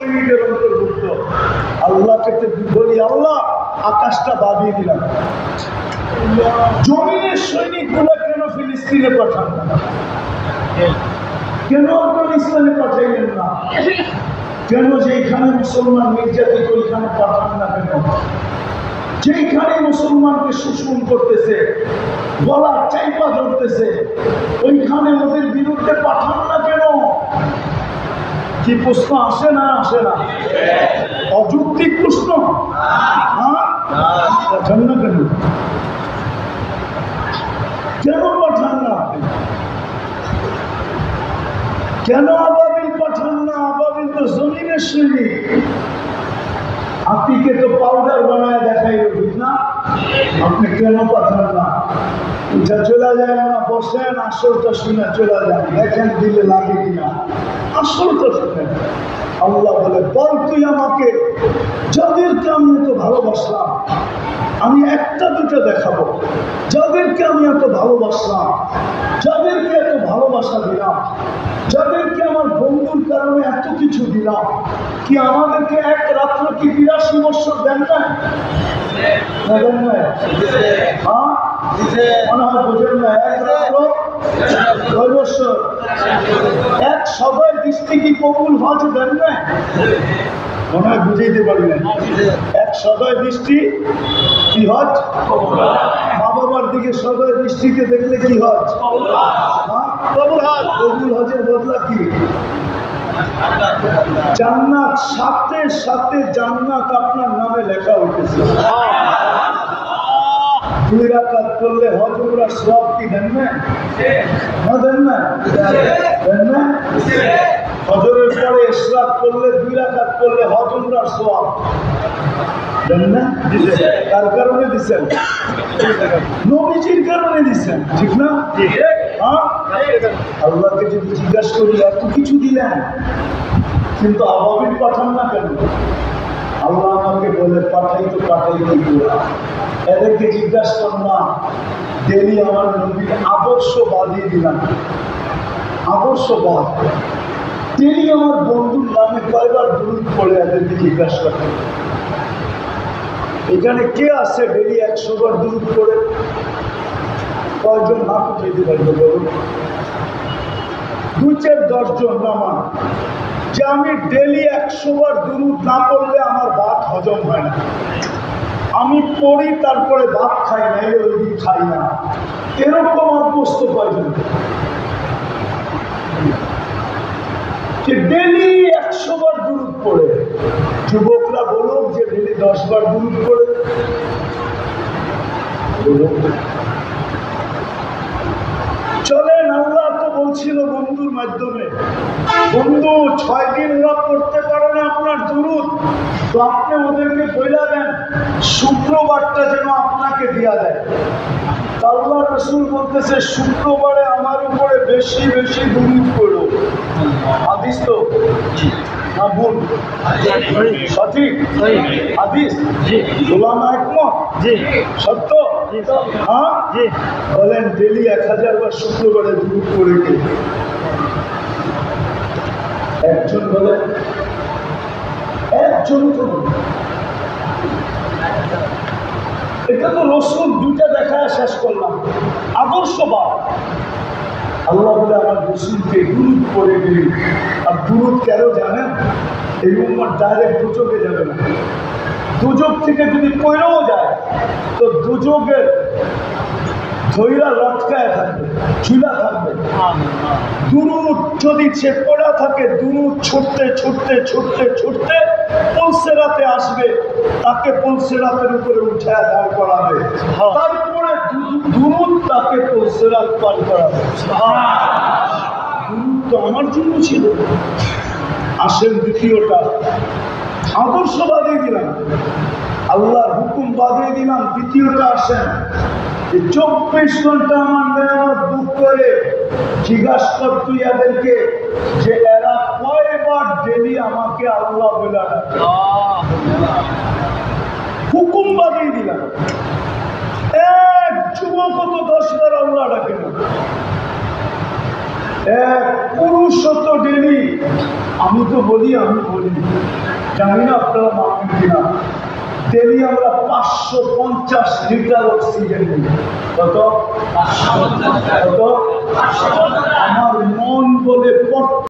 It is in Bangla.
অন্তর্ভুক্ত। আল্লাহকে বলি, আল্লাহ আকাশটা বাঁধিয়ে দিলাম, জমিনের সৈনিকগুলো কেন ফিলিস্তিনে পাঠান না? কেন আফগানিস্তানে পাঠাইলেন না? কেন যেখানে মুসলমান নির্যাতিত ওইখানে পাঠান না কেন? যেখানে মুসলমানকে শোষণ করতেছে, গলা চাইপা ধরতেছে, ওইখানে ওদের বিরুদ্ধে পাঠান না কেন? কি প্রশ্ন আসে না? আসে না? অযৌক্তিক প্রশ্ন। পাঠান না কেন? কেন পাঠান না? কেন আবাবিল পাঠান না? আবাবিল তো জমিনের সৈনিক। হাতিকে তো পাউডার বানায় দেখাই ঠিক না? আপনি কেন পাঠান না? উঠা চলে যায় না, বসেন, আসলটা শুনে চলে যান, দেখেন দিলে লাগে কিনা। আসলটা শুনেন। আল্লাহ বলে, বল তুই আমাকে যাদেরকে আমি এত ভালোবাসলাম, আমি একটা দুটো দেখাবো, যাদেরকে আমি এত ভালোবাসলাম, যাদেরকে এত ভালোবাসা দিলাম, যাদেরকে আমার বন্ধুর কারণে এত কিছু দিলাম, কি আমাদেরকে এক রাত্র কি 82 বছর দেন না? দেন না? হ্যাঁ, মনে হয় বোঝেন না। এক রাত্র 9 বছর, এক সবাই দৃষ্টি কি কবুল হজ দেন না? মনে হয় বুঝাইতে পারি না। এক সদয় দৃষ্টি কি হজ? মা বাবার দিকে সদয় দৃষ্টিতে দেখলে কি হজ? কবুল হজের বদলা কি? জান্নাত। সাথে সাথে জান্নাত আপনার নামে লেখা উঠেছে। 2 রাকাত করলে হজ উমরার সওয়াব কি দেন না? দেন না? দেন না? ফজরের পরে ইশরাক করলে 2 রাকাত করলে হজ উমরার সওয়াব দেন না? কার কারণে দিচ্ছেন? নবীজির কারণে দিচ্ছেন, ঠিক না? আল্লাহকে যদি জিজ্ঞাসা করি এত কিছু দিলেন, কিন্তু আবাবিল পাঠান না কেন? আল্লাহ আমাকে বলে, পাঠাই তো পাঠাই কি করে? এদেরকে জিজ্ঞাসা করলাম, ডেলি আমার নবীর আদর্শ বাঁধিয়ে দিলাম, আদর্শবাদ। ডেলি আমার বন্ধুর নামে কয়বার দুরূদ পড়ে এদেরকে জিজ্ঞাসা করতে। এখানে কে আছে ডেলি 100 বার দুরূদ পড়ে? কয়জন হাত উঠাইতে পারবে বলুন? 2-4-10 জন নামান যে আমি ডেলি 100 বার দুরূদ না পড়লে আমার ভাত হজম হয় না, আমি পড়ি তারপরে ভাত খাই না, ওই দিন খাই না, এরকম অভ্যস্ত কয়জন? যে ডেলি 100 বার দুরূদ পড়ে। যুবকরা বলুক যে ডেলি 10 বার দুরূদ পড়ে। চলেন, আল্লাহ তো বলছিল বন্ধুর মাধ্যমে, বন্ধু 6 দিন ওরা পড়তে পারে না আপনার দুরূদ, তো আপনি ওদেরকে বইলা দেন শুক্রবারটা যেন আপনাকে দিয়া দেয়। আল্লাহ রাসূল বলতেছে, শুক্রবারে আমার উপরে বেশি বেশি দুরূদ পড়ো। হাদিস তো না ভুল? সঠিক হাদিস। গোলাম একমত? সত্য? হ্যাঁ, বলেন ডেলি 1000 বার শুক্রবারে দুরূদ পড়ে কে? একজন বলেন? একজন তো। এটা তো রসুল 2টা দেখায় শেষ করলাম। আদর্শবাদ। আল্লাহ বলে, আমার রসুলকে দুরূদ পড়ে দিলি। আর দুরূদ কেন জানেন? এই উম্মত ডাইরেক্ট দুজকে যাবে না। দুজক থেকে যদি পড়েও যায় তো দুজকের ধৈরা লটকায় থাকবে, ঝুলা থাকবে। দুরূদ যদি সে পড়া থাকে, দুরূদ ছুটতে ছুটতে ছুটতে ছুটতে পুলসেরাতে আসবে, তাকে পুলসেরাতের উপরে উঠায় দাঁড় করাবে, তারপরে দুরূদ তাকে পুলসেরাত পার করাবে। দুরূদ তো আমার জন্য ছিল। আসেন দ্বিতীয়টা, আদর্শ বাদিয়ে দিলাম, আল্লাহর হুকুম বাদিয়ে দিলাম। দ্বিতীয়টা আসেন, 24 ঘন্টা আমার নেয়ামত বুক করে জিজ্ঞাসা কর তুই এদেরকে যে এরা কয়বার ডেলি আমাকে আল্লাহ বলে ডাকে। হুকুম বাদিয়ে দিলাম। এক যুবক তো 10 বার আল্লাহ ডাকে না। এক পুরুষত্ব ডেলি, আমি বলি জানি না আপনারা মানবেন কিনা, ডেলি আমরা 550 লিটার অক্সিজেন নিই। কত? কত? আমার মন বলে